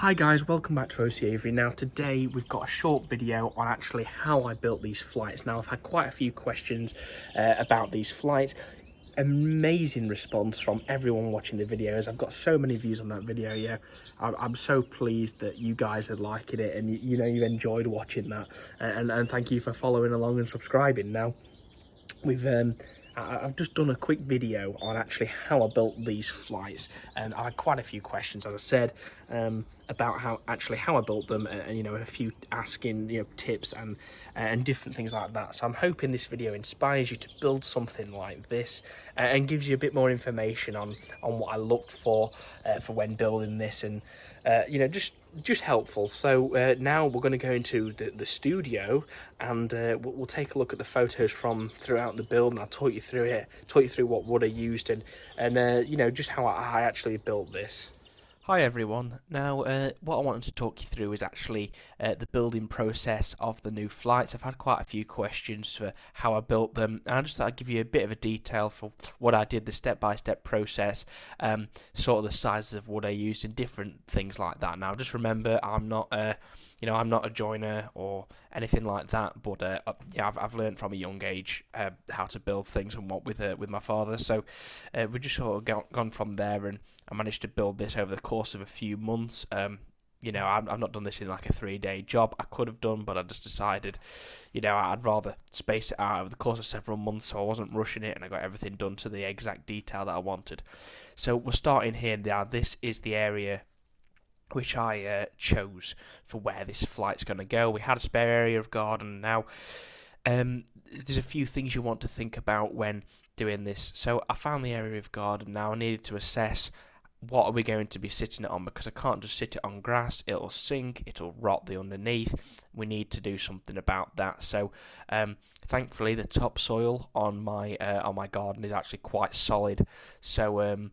Hi guys, welcome back to Aviary. Now today we've got a short video on actually how I built these flights. Now I've had quite a few questions about these flights. Amazing response from everyone watching the videos. I've got so many views on that video. Yeah, I'm so pleased that you guys are liking it and you know you've enjoyed watching that, and thank you for following along and subscribing. Now I've just done a quick video on actually how I built these flights, and I had quite a few questions, as I said, about how I built them, and you know, a few asking tips and different things like that. So I'm hoping this video inspires you to build something like this, and gives you a bit more information on what I looked for when building this, and just helpful. So now we're going to go into the studio, and we'll take a look at the photos from throughout the build, and I'll talk you through what wood I used, and just how I actually built this. Hi everyone. Now what I wanted to talk you through is actually the building process of the new flights. I've had quite a few questions for how I built them, and I just thought I'd give you a bit of a detail for what I did, the step-by-step process, sort of the sizes of wood I used and different things like that. Now just remember, I'm not I'm not a joiner or anything like that, but I've learned from a young age how to build things and what with my father. So we've just sort of gone from there, and I managed to build this over the course of a few months. I've not done this in like a 3-day job. I could have done, but I just decided, I'd rather space it out over the course of several months, so I wasn't rushing it, and I got everything done to the exact detail that I wanted. So we're starting here now. This is the area which I chose for where this flight's going to go. We had a spare area of garden. Now, there's a few things you want to think about when doing this. So I found the area of garden. Now I needed to assess what are we going to be sitting it on, because I can't just sit it on grass. It'll sink, it'll rot the underneath. We need to do something about that. So thankfully the topsoil on my garden is actually quite solid, so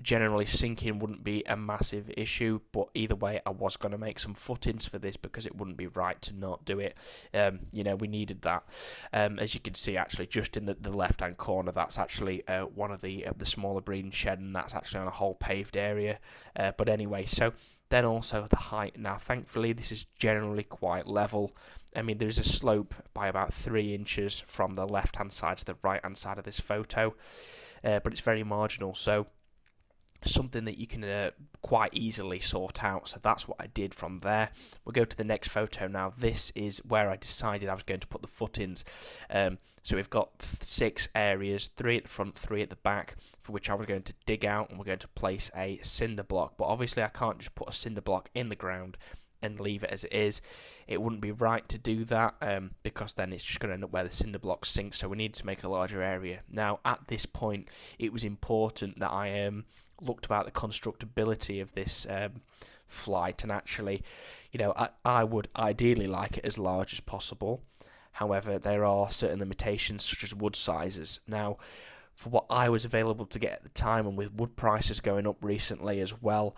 generally sinking wouldn't be a massive issue. But either way, I was going to make some footings for this because it wouldn't be right to not do it. We needed that. As you can see, actually just in the left hand corner, that's actually one of the smaller breeding shed, and that's actually on a whole paved area. But anyway, so then also the height. Now thankfully this is generally quite level. I mean, there's a slope by about 3 inches from the left hand side to the right hand side of this photo, but it's very marginal, so something that you can quite easily sort out. So that's what I did from there. We'll go to the next photo now. This is where I decided I was going to put the footings. So we've got 6 areas, 3 at the front, 3 at the back, for which I was going to dig out, and we're going to place a cinder block. But obviously I can't just put a cinder block in the ground and leave it as it is. It wouldn't be right to do that, because then it's just going to end up where the cinder block sinks. So we need to make a larger area. Now at this point it was important that I looked about the constructability of this flight, and actually, I would ideally like it as large as possible. However, there are certain limitations such as wood sizes. Now, for what I was available to get at the time, and with wood prices going up recently as well,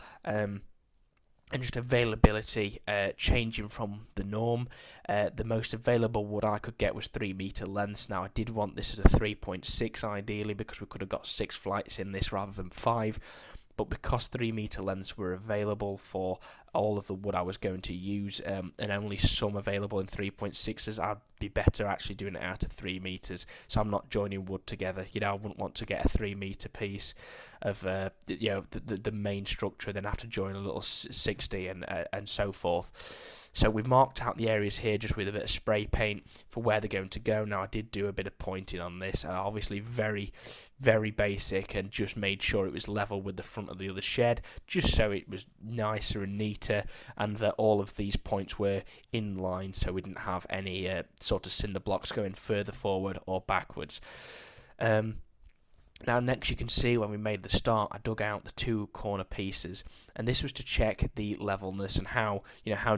and just availability changing from the norm, the most available wood I could get was 3 metre lengths. Now I did want this as a 3.6 ideally, because we could have got 6 flights in this rather than 5, but because 3 metre lengths were available for all of the wood I was going to use, and only some available in 3.6s, I'd be better actually doing it out of 3 metres, so I'm not joining wood together. I wouldn't want to get a 3 metre piece of the main structure, then have to join a little 60 and so forth. So we've marked out the areas here just with a bit of spray paint for where they're going to go. Now I did do a bit of pointing on this, obviously very, very basic, and just made sure it was level with the front of the other shed, just so it was nicer and neater, and that all of these points were in line, so we didn't have any sort of cinder blocks going further forward or backwards. Now next you can see when we made the start, I dug out the 2 corner pieces, and this was to check the levelness and how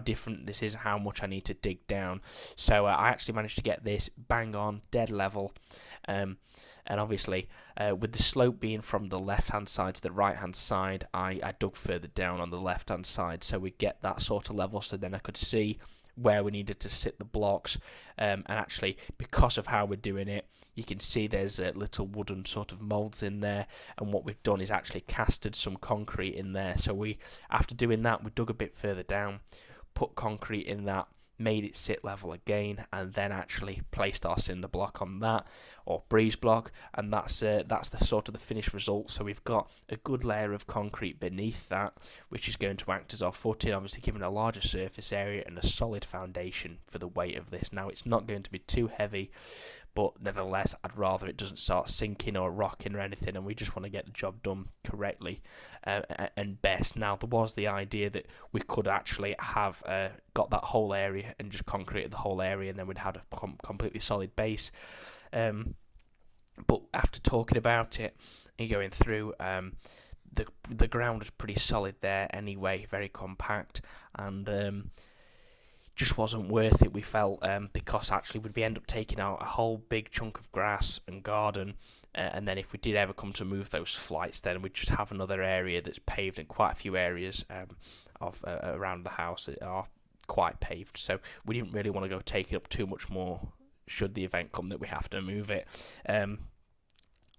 different this is, how much I need to dig down. So I actually managed to get this bang on dead level, and obviously with the slope being from the left hand side to the right hand side, I dug further down on the left hand side, so we get that sort of level, so then I could see where we needed to sit the blocks, and actually because of how we're doing it, you can see there's little wooden sort of moulds in there, and what we've done is actually casted some concrete in there. So we, after doing that, we dug a bit further down, put concrete in that, made it sit level again, and then actually placed our cinder block on that, or breeze block, and that's the sort of the finished result. So we've got a good layer of concrete beneath that, which is going to act as our footing, obviously giving a larger surface area and a solid foundation for the weight of this. Now, it's not going to be too heavy, but nevertheless, I'd rather it doesn't start sinking or rocking or anything, and we just want to get the job done correctly and best. Now, there was the idea that we could actually have got that whole area and just concreted the whole area, and then we'd have a completely solid base. But after talking about it and going through, the ground was pretty solid there anyway, very compact, and just wasn't worth it, we felt, because actually we'd end up taking out a whole big chunk of grass and garden, and then if we did ever come to move those flights, then we'd just have another area that's paved, and quite a few areas of around the house that are quite paved, so we didn't really want to go taking up too much more should the event come that we have to move it,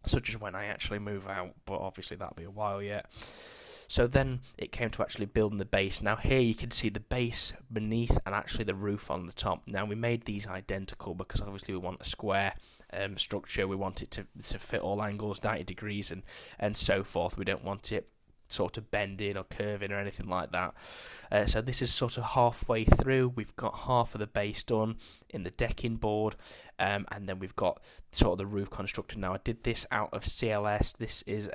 such as when I actually move out, but obviously that'll be a while yet. So then it came to actually building the base. Now here you can see the base beneath and actually the roof on the top. Now we made these identical because obviously we want a square structure. We want it to fit all angles, 90 degrees and so forth. We don't want it sort of bending or curving or anything like that. So this is sort of halfway through. We've got half of the base done in the decking board, and then we've got sort of the roof constructed. Now I did this out of CLS. This is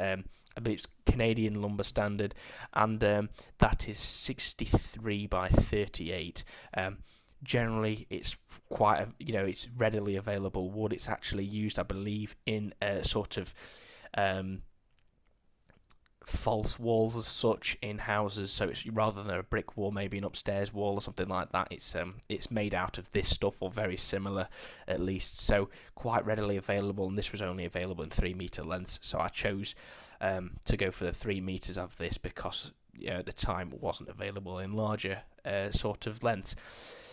I believe it's Canadian lumber standard, and that is 63 by 38. Generally, it's quite it's readily available wood. It's actually used, I believe, in sort of false walls as such in houses. So it's rather than a brick wall, maybe an upstairs wall or something like that. It's made out of this stuff or very similar, at least. So quite readily available, and this was only available in 3 meter lengths. So I chose to go for the 3 meters of this because at the time it wasn't available in larger sort of lengths.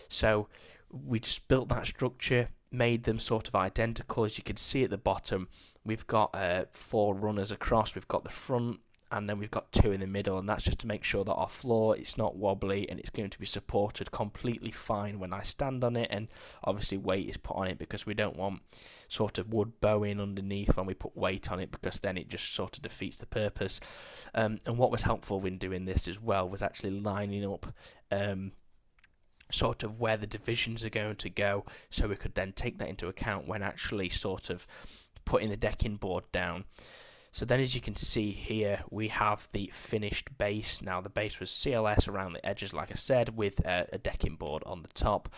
So we just built that structure, made them sort of identical. As you can see at the bottom, we've got 4 runners across. We've got the front, and then we've got 2 in the middle, and that's just to make sure that our floor is not wobbly and it's going to be supported completely fine when I stand on it. And obviously weight is put on it because we don't want sort of wood bowing underneath when we put weight on it, because then it just sort of defeats the purpose. And what was helpful when doing this as well was actually lining up sort of where the divisions are going to go, so we could then take that into account when actually sort of putting the decking board down. So then, as you can see here, we have the finished base. Now the base was CLS around the edges, like I said, with a decking board on the top,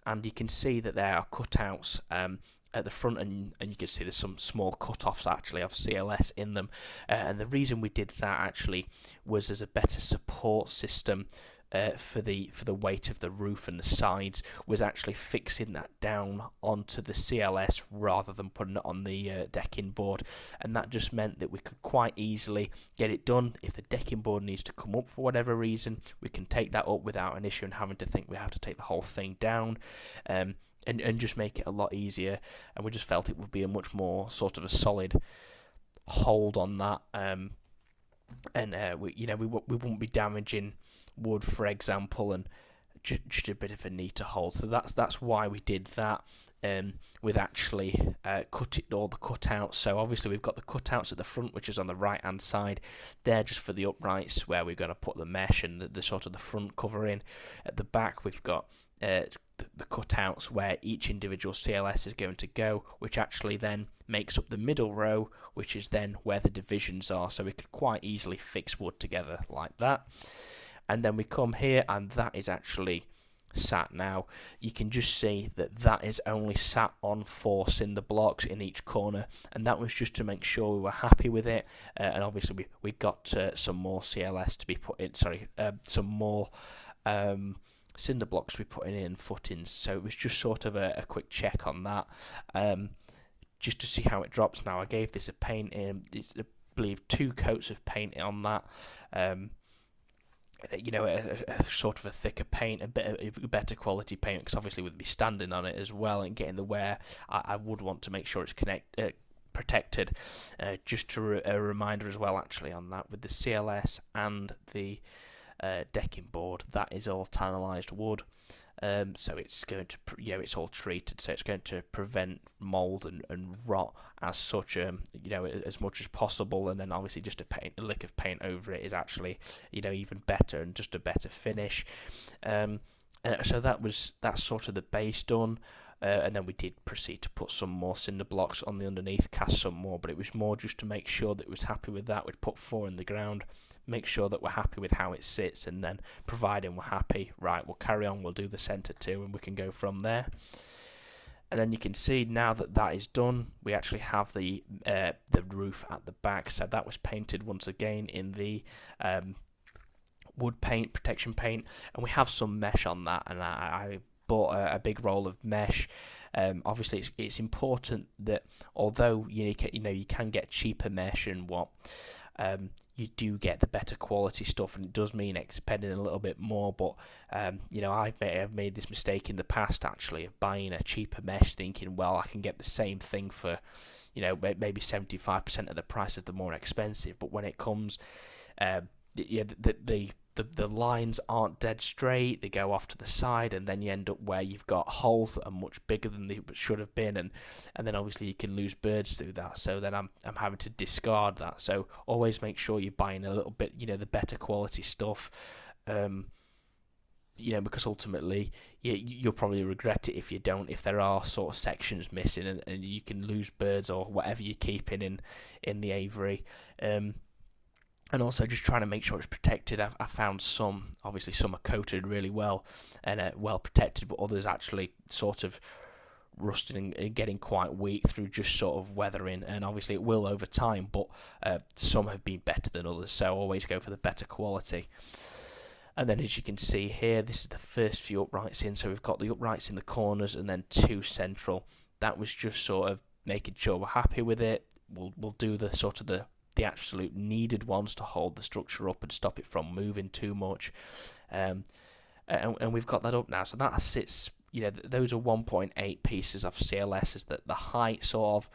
and you can see that there are cutouts at the front, and you can see there's some small cut-offs actually of CLS in them, and the reason we did that actually was as a better support system for the weight of the roof and the sides, was actually fixing that down onto the CLS rather than putting it on the decking board, and that just meant that we could quite easily get it done. If the decking board needs to come up for whatever reason, we can take that up without an issue and having to think we have to take the whole thing down, and just make it a lot easier. And we just felt it would be a much more sort of a solid hold on that, and we wouldn't be damaging wood, for example, and just a bit of a neater hold. So that's why we did that, with actually all the cutouts. So obviously we've got the cutouts at the front, which is on the right hand side. They're just for the uprights where we're going to put the mesh and the sort of the front cover in. At the back we've got the cutouts where each individual CLS is going to go, which actually then makes up the middle row, which is then where the divisions are. So we could quite easily fix wood together like that. And then we come here, and that is actually sat now. You can just see that is only sat on 4 cinder blocks in each corner, and that was just to make sure we were happy with it. And obviously we got some more CLS to be put in, some more cinder blocks to be putting in footings. So it was just sort of a quick check on that, just to see how it drops. Now I gave this a paint in, I believe 2 coats of paint on that. a sort of a thicker paint, a better quality paint, because obviously with me standing on it as well and getting the wear, I would want to make sure it's protected. Just a reminder as well, actually, on that, with the CLS and the decking board, that is all tannalized wood. So it's going to, it's all treated, so it's going to prevent mold and rot as such, as much as possible. And then obviously just a lick of paint over it is actually, even better and just a better finish. So that's sort of the base done. And then we did proceed to put some more cinder blocks on the underneath, cast some more, but it was more just to make sure that it was happy with that. We'd put 4 in the ground, make sure that we're happy with how it sits, and then providing we're happy, right, we'll carry on, we'll do the centre too, and we can go from there. And then you can see now that that is done, we actually have the roof at the back. So that was painted once again in the wood paint, protection paint, and we have some mesh on that, and I bought a big roll of mesh. Obviously it's important that although you can get cheaper mesh and you do get the better quality stuff, and it does mean spending a little bit more, but I've made this mistake in the past, actually, of buying a cheaper mesh thinking, well, I can get the same thing for maybe 75% of the price of the more expensive, but when it comes the lines aren't dead straight, they go off to the side, and then you end up where you've got holes that are much bigger than they should have been, and then obviously you can lose birds through that, so then I'm having to discard that. So always make sure you're buying a little bit, the better quality stuff, because ultimately you'll probably regret it if you don't, if there are sort of sections missing, and you can lose birds or whatever you're keeping in the aviary. And also just trying to make sure it's protected. I found some are coated really well and well protected, but others actually sort of rusting and getting quite weak through just sort of weathering. And obviously it will over time, but some have been better than others, so always go for the better quality. And then as you can see here, this is the first few uprights in, so we've got the uprights in the corners and then 2 central. That was just sort of making sure we're happy with it. We'll do the sort of the absolute needed ones to hold the structure up and stop it from moving too much, and we've got that up now. So that sits, those are 1.8 pieces of CLS is the height sort of,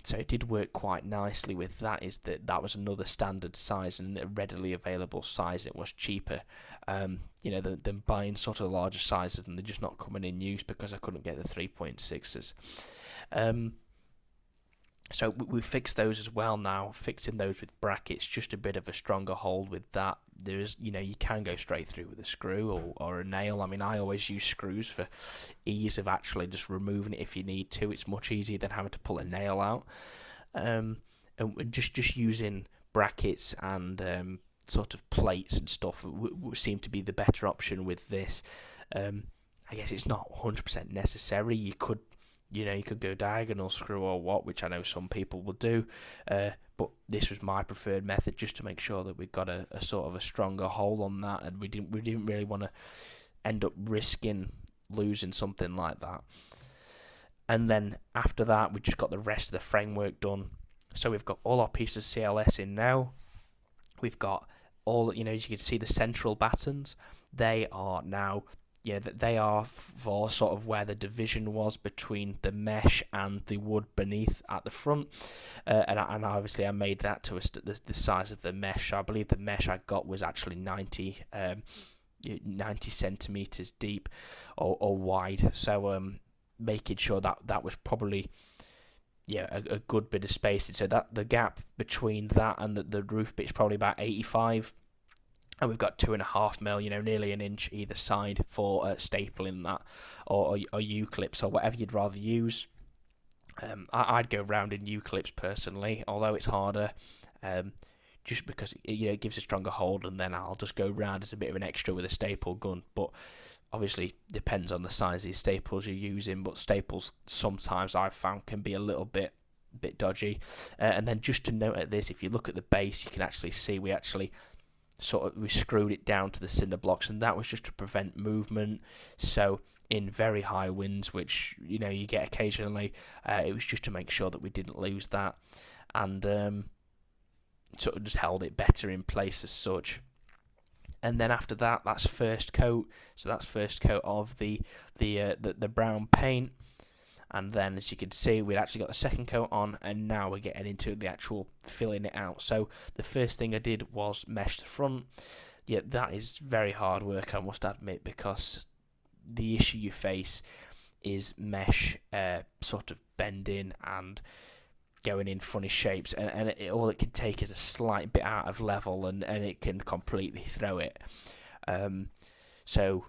so it did work quite nicely with that. Is that was another standard size and a readily available size. It was cheaper, than buying sort of larger sizes, and they're just not coming in use because I couldn't get the 3.6s. So we fixed those as well now, fixing those with brackets, just a bit of a stronger hold with that. There's, you can go straight through with a screw or a nail. I mean, I always use screws for ease of actually just removing it if you need to. It's much easier than having to pull a nail out. And just using brackets and sort of plates and stuff would seem to be the better option with this. I guess it's not 100% necessary. You could go diagonal screw or what, which I know some people will do, but this was my preferred method, just to make sure that we got a sort of a stronger hold on that, and we didn't really want to end up risking losing something like that. And then after that, we just got the rest of the framework done. So we've got all our pieces of CLS in now. We've got all, as you can see, the central battens. They are now, they are for sort of where the division was between the mesh and the wood beneath at the front, and obviously I made that to the size of the mesh. I believe the mesh I got was actually 90 centimeters deep or wide, so making sure that was probably a good bit of spacing, so that the gap between that and the roof bit is probably about 85. And we've got 2.5 mil, nearly an inch either side for stapling that, or U-clips, or whatever you'd rather use. I'd go round in U-clips personally, although it's harder, just because it gives a stronger hold, and then I'll just go round as a bit of an extra with a staple gun. But obviously depends on the size of the staples you're using. But staples sometimes I've found can be a little bit dodgy. And then just to note at this, if you look at the base, you can actually see we screwed it down to the cinder blocks, and that was just to prevent movement. So in very high winds, which you get occasionally, it was just to make sure that we didn't lose that, and sort of just held it better in place as such. And then after that, that's first coat. So that's first coat of the brown paint. And then, as you can see, we'd actually got the second coat on, and now we're getting into the actual filling it out. So the first thing I did was mesh the front. Yeah, that is very hard work, I must admit, because the issue you face is mesh sort of bending and going in funny shapes, and all it can take is a slight bit out of level, and it can completely throw it. So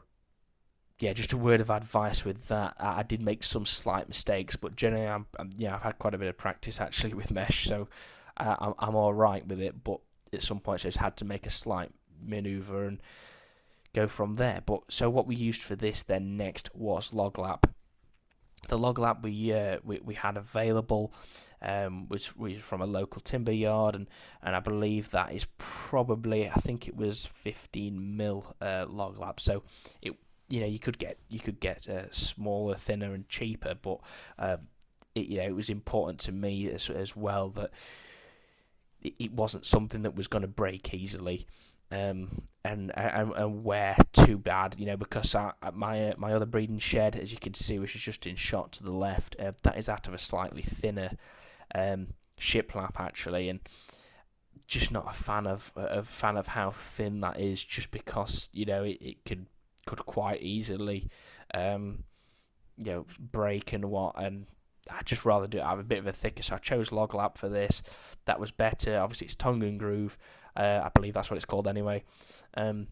yeah, just a word of advice with that. I did make some slight mistakes, but generally, I've had quite a bit of practice actually with mesh, so I'm all right with it. But at some points, I just had to make a slight maneuver and go from there. But so what we used for this then next was log lap. The log lap we had available was from a local timber yard, and I believe that is probably, I think it was 15mm log lap. So you could get smaller, thinner, and cheaper, but it was important to me as well that it wasn't something that was going to break easily. And wear too bad, because my other breeding shed, as you can see, which is just in shot to the left, that is out of a slightly thinner shiplap actually, and just not a fan of how thin that is, just because it could quite easily break and what, and I'd just rather have a bit of a thicker, so I chose log lap for this. That was better. Obviously it's tongue and groove, I believe that's what it's called anyway. So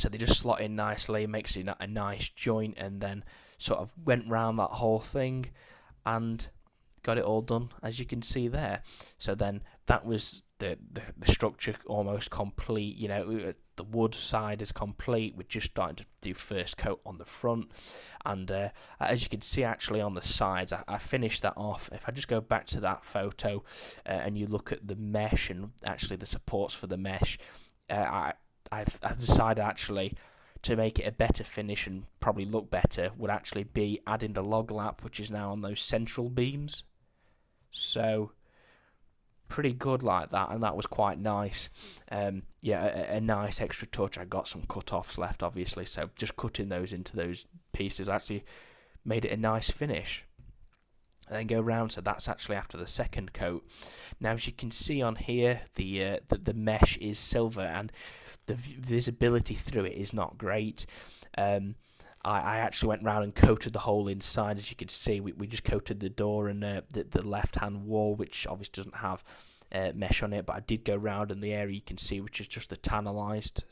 they just slot in nicely, makes it a nice joint, and then sort of went round that whole thing and got it all done, as you can see there. So then that was the structure almost complete. The wood side is complete. We're just starting to do first coat on the front, and as you can see actually on the sides, I finished that off. If I just go back to that photo and you look at the mesh and actually the supports for the mesh, I've decided actually to make it a better finish and probably look better would actually be adding the log lap, which is now on those central beams. So pretty good like that, and that was quite nice. A nice extra touch. I got some cut-offs left, obviously, so just cutting those into those pieces actually made it a nice finish. And then go round, so that's actually after the second coat. Now, as you can see on here, the mesh is silver, and the visibility through it is not great. I actually went round and coated the whole inside. As you can see, we just coated the door and the left-hand wall, which obviously doesn't have mesh on it, but I did go round in the area you can see, which is just the tannalized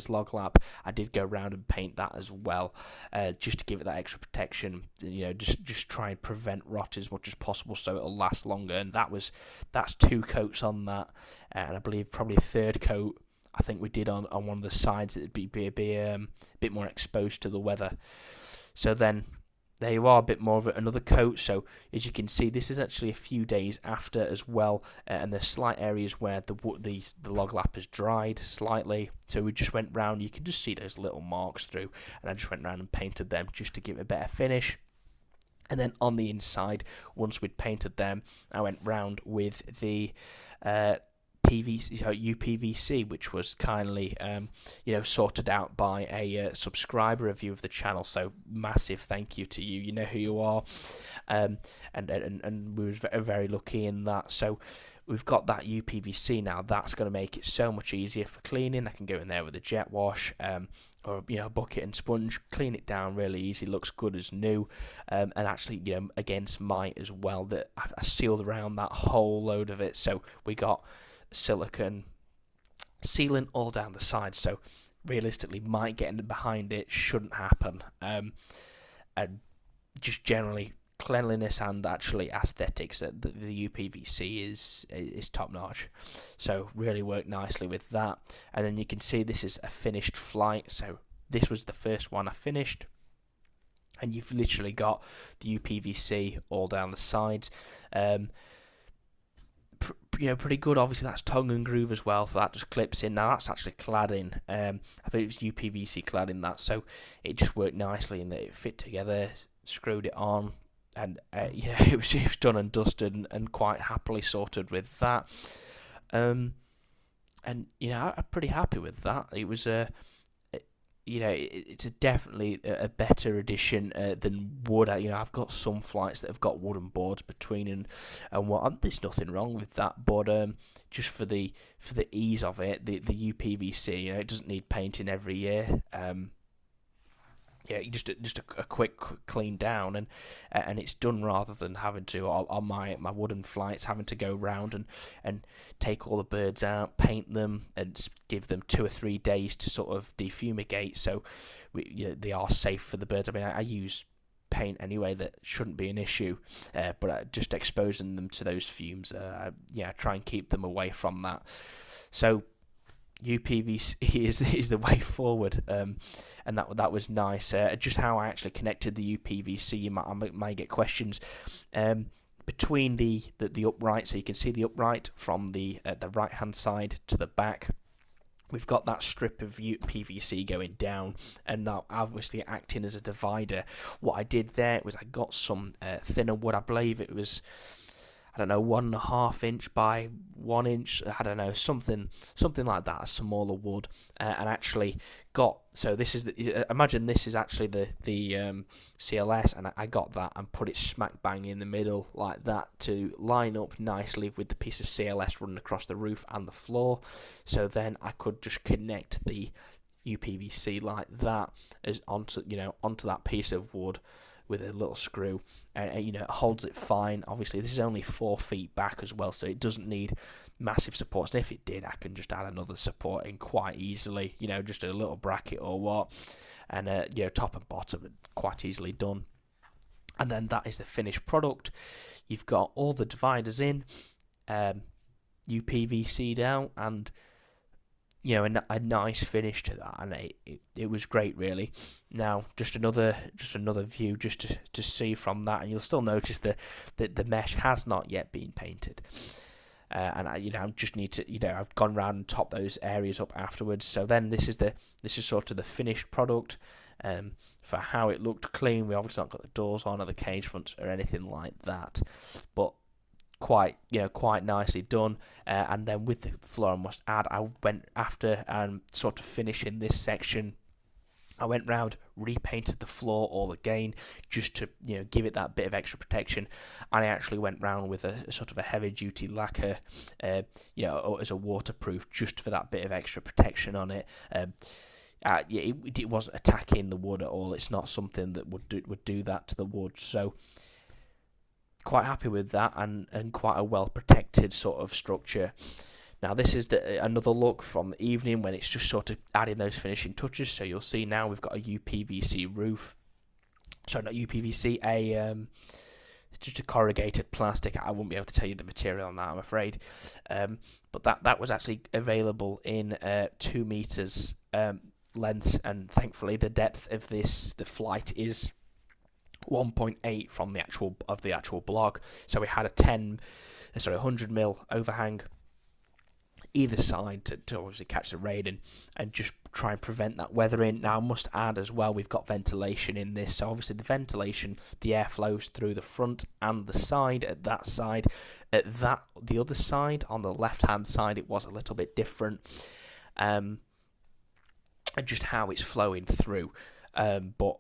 log lap. I did go round and paint that as well, just to give it that extra protection. Just try and prevent rot as much as possible, so it'll last longer. And that's 2 coats on that, and I believe probably a third coat I think we did on one of the sides that would be a bit more exposed to the weather. So then there you are, a bit more of another coat. So as you can see, this is actually a few days after as well, and there's slight areas where the log lap has dried slightly. So we just went round. You can just see those little marks through, and I just went round and painted them just to give it a better finish. And then on the inside, once we'd painted them, I went round with the UPVC, which was kindly sorted out by a subscriber review of the channel, so massive thank you to you. You know who you are, and we was very lucky in that. So we've got that UPVC now. That's going to make it so much easier for cleaning. I can go in there with a jet wash or a bucket and sponge, clean it down really easy, looks good as new, and actually against mite as well, that I sealed around that whole load of it. So we got silicone sealing all down the sides, so realistically mite getting behind it shouldn't happen. And just generally cleanliness and actually aesthetics, the UPVC is top notch, so really worked nicely with that. And then you can see this is a finished flight, so this was the first one I finished, and you've literally got the UPVC all down the sides. Pretty good. Obviously that's tongue and groove as well, so that just clips in. Now that's actually cladding, I believe it's UPVC cladding that, so it just worked nicely in that it fit together, screwed it on, and it was done and dusted, and quite happily sorted with that. And and I'm pretty happy with that. It was it's definitely a better addition than wood. I've got some flights that have got wooden boards between, and what, there's nothing wrong with that. But just for the ease of it, the UPVC, it doesn't need painting every year. Just a quick clean down, and it's done, rather than having to on my wooden flights, having to go round and take all the birds out, paint them, and give them 2 or 3 days to sort of defumigate, so they are safe for the birds. I mean, I use paint anyway, that shouldn't be an issue, but just exposing them to those fumes, try and keep them away from that. So UPVC is the way forward, and that was nice. Just how I actually connected the UPVC, I might get questions. Between the upright, so you can see the upright from the right hand side to the back, we've got that strip of PVC going down, and that obviously acting as a divider. What I did there was I got some thinner wood. I believe it was, I don't know, 1.5 inch by 1 inch. I don't know, something like that, a smaller wood, and actually got. So this is imagine this is actually the CLS, and I got that and put it smack bang in the middle like that to line up nicely with the piece of CLS running across the roof and the floor. So then I could just connect the UPVC like that as onto that piece of wood with a little screw, and it holds it fine. Obviously this is only 4 feet back as well, so it doesn't need massive supports, and if it did, I can just add another support in quite easily, just a little bracket or what, and top and bottom, quite easily done. And then that is the finished product. You've got all the dividers in, UPVC'd out, and a nice finish to that, and it was great, really. Now, just another view just to see from that, and you'll still notice that the mesh has not yet been painted, and I just need to I've gone around and topped those areas up afterwards. So then this is sort of the finished product. For how it looked clean, we obviously not got the doors on or the cage fronts or anything like that, but quite nicely done. And then with the floor, I must add, I went after and sort of finishing this section, I went round, repainted the floor all again, just to give it that bit of extra protection. And I actually went round with a sort of a heavy duty lacquer, as a waterproof, just for that bit of extra protection on it. It wasn't attacking the wood at all. It's not something that would do that to the wood. So quite happy with that, and quite a well protected sort of structure. Now this is another look from the evening when it's just sort of adding those finishing touches. So you'll see now we've got a UPVC roof. Sorry, not UPVC, just a corrugated plastic. I won't be able to tell you the material on that, I'm afraid. But that was actually available in 2 meters length, and thankfully the depth of the flight is 1.8 from the actual block. So we had a 100mm overhang either side to obviously catch the rain and just try and prevent that weathering. Now I must add as well, we've got ventilation in this, so obviously the ventilation, the air flows through the front and the side. At the other side, on the left hand side, it was a little bit different, and just how it's flowing through, but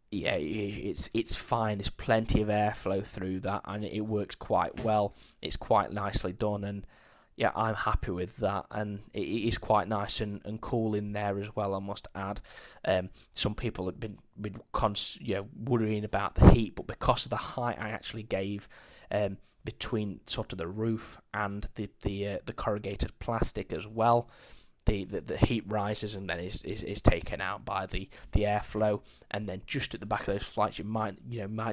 yeah, it's fine. There's plenty of airflow through that, and it works quite well. It's quite nicely done, and yeah, I'm happy with that. And it is quite nice and cool in there as well, I must add. Some people have been worrying about the heat, but because of the height I actually gave between sort of the roof and the corrugated plastic as well, the heat rises and then is taken out by the airflow. And then just at the back of those flights, you might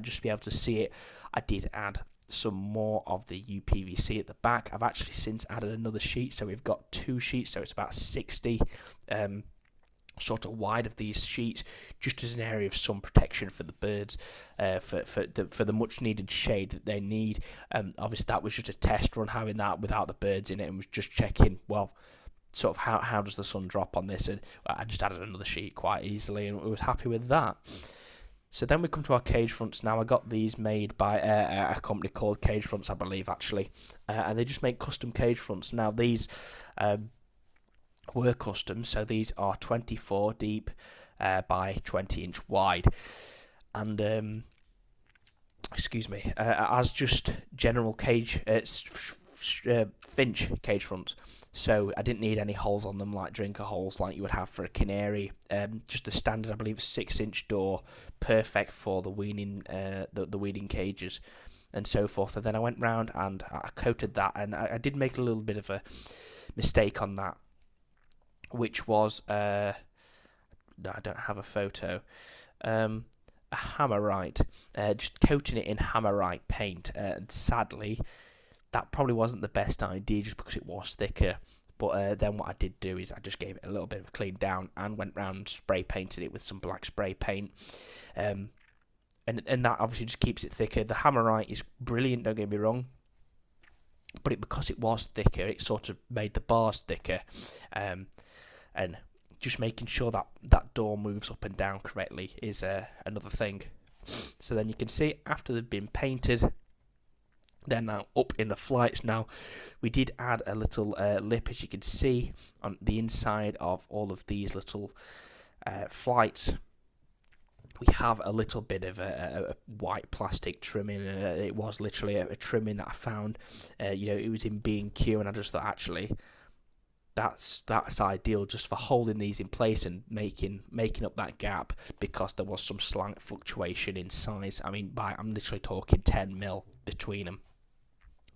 just be able to see it. I did add some more of the UPVC at the back. I've actually since added another sheet, so we've got 2 sheets, so it's about 60 sort of wide of these sheets, just as an area of sun protection for the birds, for the much needed shade that they need. Obviously that was just a test run, having that without the birds in it, and was just checking, well, sort of how does the sun drop on this, and I just added another sheet quite easily, and I was happy with that. So then we come to our cage fronts. Now I got these made by a company called Cage Fronts, I believe, actually, and they just make custom cage fronts. Now these were custom, so these are 24 deep by 20 inch wide, and excuse me, as just general cage finch cage fronts. So I didn't need any holes on them like drinker holes like you would have for a canary. Just the standard, I believe, 6-inch door, perfect for the weaning the weaning cages and so forth. And then I went round and I coated that, and I did make a little bit of a mistake on that, which was no, I don't have a photo. A hammerite, just coating it in hammerite paint, and sadly that probably wasn't the best idea just because it was thicker. But then what I did do is I just gave it a little bit of a clean down and went round and spray painted it with some black spray paint, and that obviously just keeps it thicker. The hammerite is brilliant, don't get me wrong, but because it was thicker, it sort of made the bars thicker, and just making sure that that door moves up and down correctly is another thing. So then you can see after they've been painted, they're now up in the flights. Now we did add a little lip, as you can see, on the inside of all of these little flights. We have a little bit of a white plastic trimming. It was literally a trimming that I found. It was in B&Q, and I just thought, actually, that's ideal just for holding these in place and making up that gap, because there was some slight fluctuation in size. I mean, I'm literally talking 10mm between them.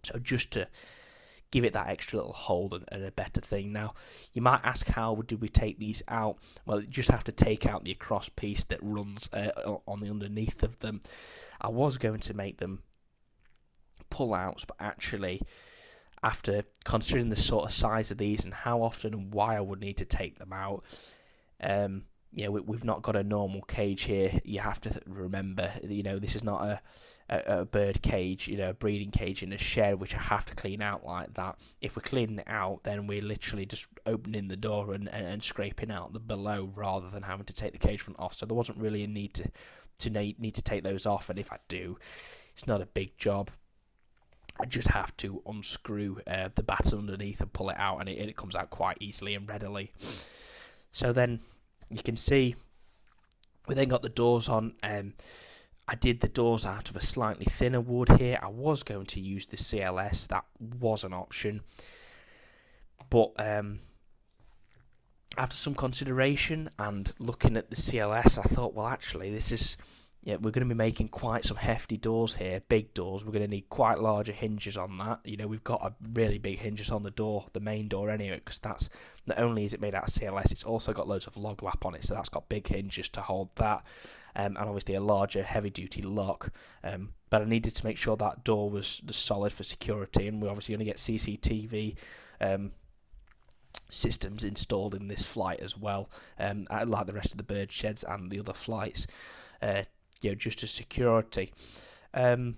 So just to give it that extra little hold and a better thing. Now, you might ask, how did we take these out? Well, you just have to take out the across piece that runs on the underneath of them. I was going to make them pull-outs, but actually, after considering the sort of size of these and how often and why I would need to take them out, we've not got a normal cage here. You have to remember, this is not a bird cage, a breeding cage in a shed, which I have to clean out like that. If we're cleaning it out, then we're literally just opening the door and scraping out the below, rather than having to take the cage front off. So there wasn't really a need to take those off, and if I do, it's not a big job. I just have to unscrew the batten underneath and pull it out, and it comes out quite easily and readily. So then you can see we then got the doors on. I did the doors out of a slightly thinner wood here. I was going to use the CLS, that was an option, but after some consideration and looking at the CLS, I thought, well, actually, we're going to be making quite some hefty doors here, big doors. We're going to need quite larger hinges on that. We've got a really big hinges on the door, the main door anyway, because that's not only is it made out of CLS, it's also got loads of log lap on it, so that's got big hinges to hold that, and obviously a larger heavy-duty lock. But I needed to make sure that door was solid for security, and we're obviously going to get CCTV systems installed in this flight as well, like the rest of the bird sheds and the other flights. Just as security. So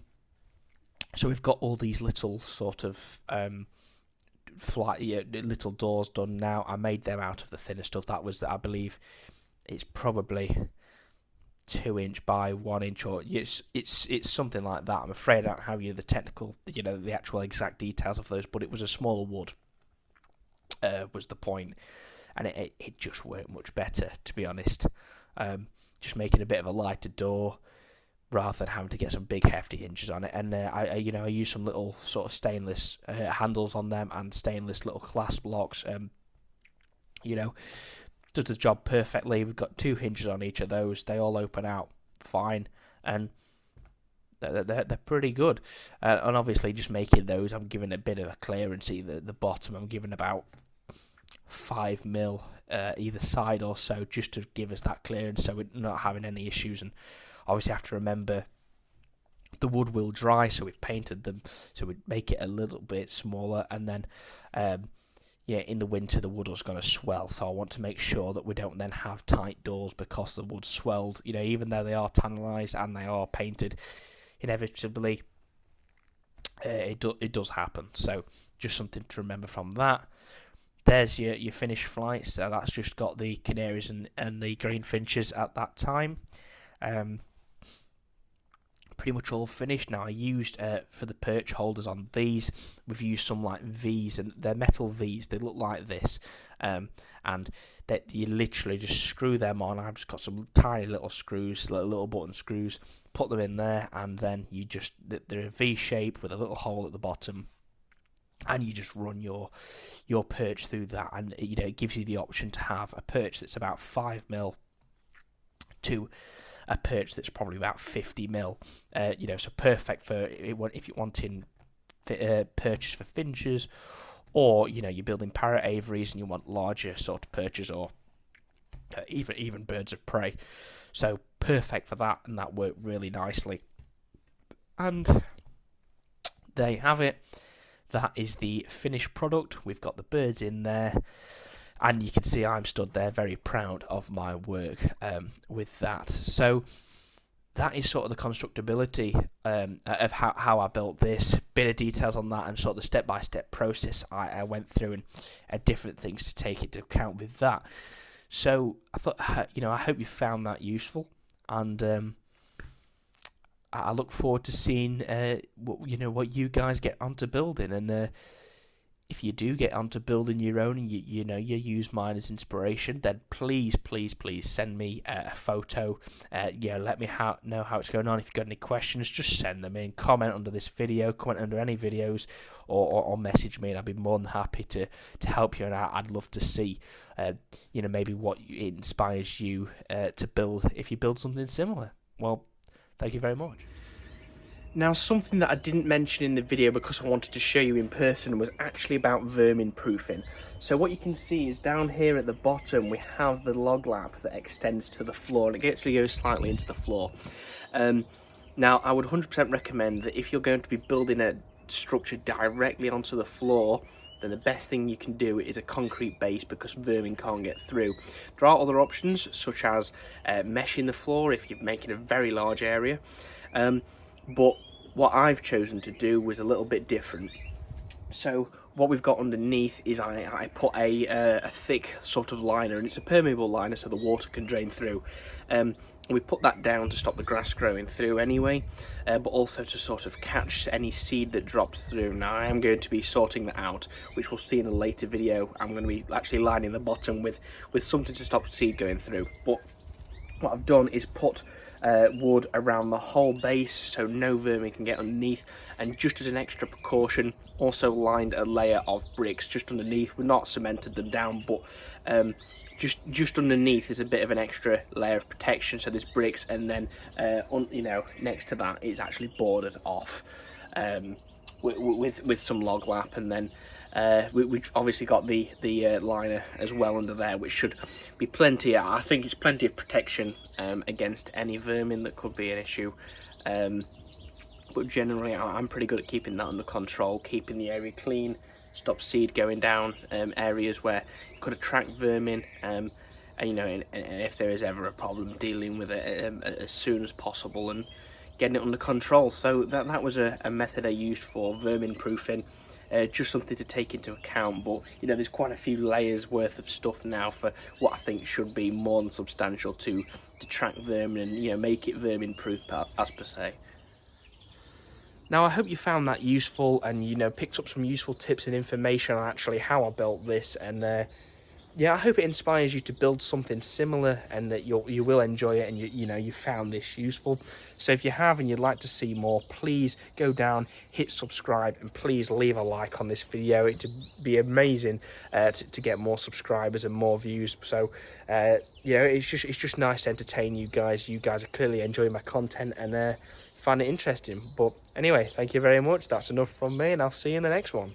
we've got all these little sort of little doors done now. I made them out of the thinner stuff. That was, I believe, it's probably 2-inch by 1-inch, or it's something like that. I'm afraid I don't have the technical, the actual exact details of those, but it was a smaller wood. Was the point, and it just worked much better, to be honest. Just making a bit of a lighter door rather than having to get some big hefty hinges on it. And I use some little sort of stainless handles on them and stainless little clasp locks. Does the job perfectly. We've got 2 hinges on each of those. They all open out fine, and they're pretty good. And obviously, just making those, I'm giving a bit of a clearance. Either the bottom, I'm giving about 5mm either side or so, just to give us that clearance, so we're not having any issues. And obviously have to remember the wood will dry, so we've painted them, so we make it a little bit smaller, and then in the winter the wood was going to swell, so I want to make sure that we don't then have tight doors because the wood's swelled. Even though they are tannalized and they are painted, inevitably it does happen. So just something to remember from that. There's your finished flights. So that's just got the canaries and the green finches at that time. pretty much all finished now. I used for the perch holders on these, we've used some like V's, and they're metal V's. They look like this, and that you literally just screw them on. I've just got some tiny little screws, little button screws, put them in there, and then you just, they're a V shape with a little hole at the bottom, and you just run your perch through that, and it gives you the option to have a perch that's about 5mm to a perch that's probably about 50mm. So perfect for if you're wanting perches for finches, or you're building parrot aviaries and you want larger sort of perches, or even birds of prey. So perfect for that, and that worked really nicely. And there you have it. That is the finished product. We've got the birds in there, and you can see I'm stood there very proud of my work with that. So that is sort of the constructability of how I built this. Bit of details on that, and sort of the step-by-step process I went through, and different things to take into account with that. So I thought, I hope you found that useful, and I look forward to seeing what you guys get onto building, and if you do get onto building your own, and you use mine as inspiration, then please send me a photo. Let me know how it's going on. If you've got any questions, just send them in. Comment under this video, comment under any videos, or message me, and I'd be more than happy to help you. And I'd love to see maybe what inspires you to build, if you build something similar. Well, thank you very much. Now, something that I didn't mention in the video because I wanted to show you in person was actually about vermin proofing. So what you can see is down here at the bottom we have the log lap that extends to the floor, and it actually goes slightly into the floor. Now, I would 100% recommend that if you're going to be building a structure directly onto the floor, then the best thing you can do is a concrete base, because vermin can't get through. There are other options, such as meshing the floor if you're making a very large area, but what I've chosen to do was a little bit different. So what we've got underneath is I put a thick sort of liner, and it's a permeable liner so the water can drain through. We put that down to stop the grass growing through anyway, but also to sort of catch any seed that drops through. Now I am going to be sorting that out, which we'll see in a later video. I'm going to be actually lining the bottom with something to stop seed going through. But what I've done is put wood around the whole base so no vermin can get underneath, and just as an extra precaution also lined a layer of bricks just underneath. We've not cemented them down, but just underneath is a bit of an extra layer of protection. So there's bricks, and then next to that it's actually boarded off with some log lap, and then we've obviously got the liner as well under there, which should be plenty. I think it's plenty of protection against any vermin that could be an issue. But generally, I'm pretty good at keeping that under control, keeping the area clean, stop seed going down areas where it could attract vermin, and if there is ever a problem, dealing with it as soon as possible and getting it under control. So that was a method I used for vermin proofing. Just something to take into account, but there's quite a few layers worth of stuff now for what I think should be more than substantial to track vermin and make it vermin proof as per se. Now I hope you found that useful, and picked up some useful tips and information on actually how I built this, and I hope it inspires you to build something similar, and that you will enjoy it, and you found this useful. So if you have and you'd like to see more, please go down, hit subscribe, and please leave a like on this video. It'd be amazing to get more subscribers and more views. So it's just nice to entertain you guys. You guys are clearly enjoying my content and find it interesting. But anyway, thank you very much. That's enough from me, and I'll see you in the next one.